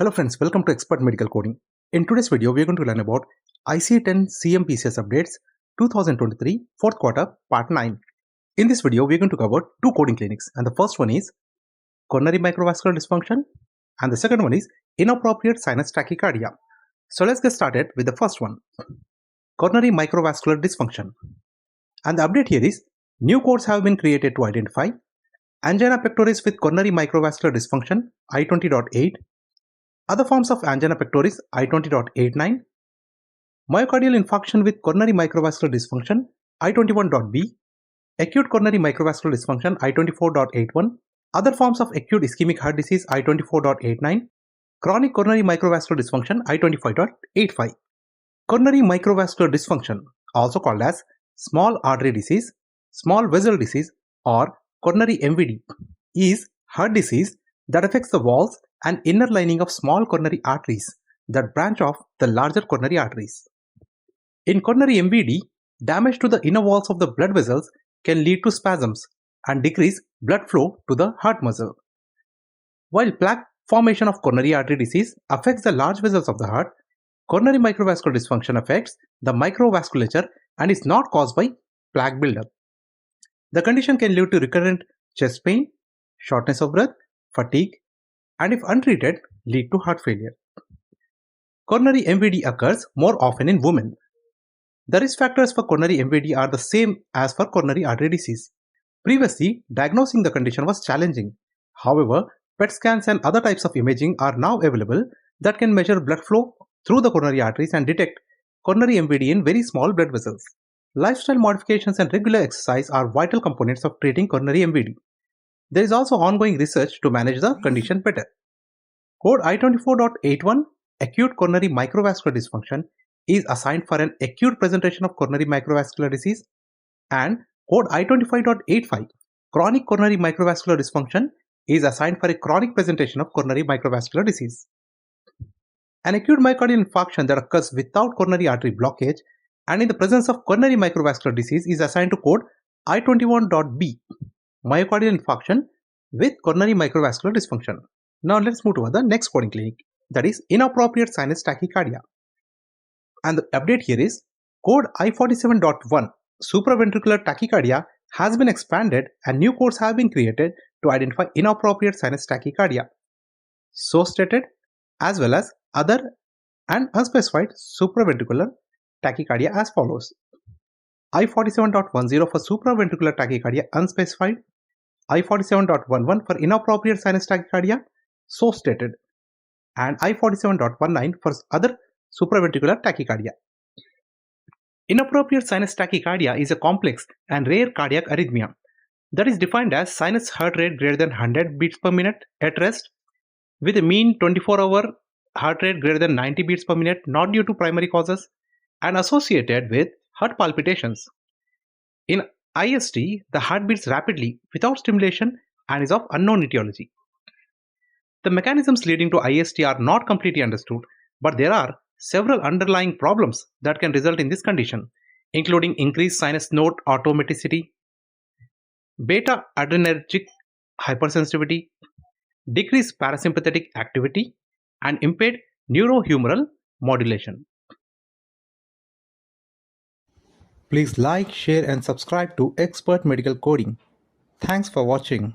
Hello friends, welcome to Expert Medical Coding. In today's video, we are going to learn about ICD-10 CM PCS updates 2023 4th quarter part 9. In this video, we are going to cover two coding clinics, and the first one is coronary microvascular dysfunction and the second one is inappropriate sinus tachycardia. So let's get started with the first one, coronary microvascular dysfunction. And the update here is new codes have been created to identify angina pectoris with coronary microvascular dysfunction I20.8, other forms of angina pectoris I20.89, myocardial infarction with coronary microvascular dysfunction I21.b, acute coronary microvascular dysfunction I24.81, other forms of acute ischemic heart disease I24.89, chronic coronary microvascular dysfunction I25.85. Coronary microvascular dysfunction, also called as small artery disease, small vessel disease, or coronary MVD, is heart disease that affects the walls and inner lining of small coronary arteries that branch off the larger coronary arteries. In coronary MVD, damage to the inner walls of the blood vessels can lead to spasms and decrease blood flow to the heart muscle. While plaque formation of coronary artery disease affects the large vessels of the heart, coronary microvascular dysfunction affects the microvasculature and is not caused by plaque buildup. The condition can lead to recurrent chest pain, shortness of breath, fatigue, and if untreated, lead to heart failure. Coronary MVD occurs more often in women. The risk factors for coronary MVD are the same as for coronary artery disease. Previously, diagnosing the condition was challenging. However, PET scans and other types of imaging are now available that can measure blood flow through the coronary arteries and detect coronary MVD in very small blood vessels. Lifestyle modifications and regular exercise are vital components of treating coronary MVD. There is also ongoing research to manage the condition better. Code I24.81, acute coronary microvascular dysfunction, is assigned for an acute presentation of coronary microvascular disease, and code I25.85, chronic coronary microvascular dysfunction, is assigned for a chronic presentation of coronary microvascular disease. An acute myocardial infarction that occurs without coronary artery blockage and in the presence of coronary microvascular disease is assigned to code I21.b, myocardial infarction with coronary microvascular dysfunction. Now let's move to the next coding clinic, that is inappropriate sinus tachycardia. And the update here is code I47.1, supraventricular tachycardia, has been expanded and new codes have been created to identify inappropriate sinus tachycardia, so stated, as well as other and unspecified supraventricular tachycardia as follows. I47.10 for supraventricular tachycardia unspecified, I47.11 for inappropriate sinus tachycardia, so stated, and I47.19 for other supraventricular tachycardia. Inappropriate sinus tachycardia is a complex and rare cardiac arrhythmia that is defined as sinus heart rate greater than 100 beats per minute at rest, with a mean 24-hour heart rate greater than 90 beats per minute, not due to primary causes, and associated with heart palpitations. In IST, the heart beats rapidly without stimulation and is of unknown etiology. The mechanisms leading to IST are not completely understood, but there are several underlying problems that can result in this condition, including increased sinus node automaticity, beta adrenergic hypersensitivity, decreased parasympathetic activity, and impaired neurohumoral modulation. Please like, share, and subscribe to Expert Medical Coding. Thanks for watching.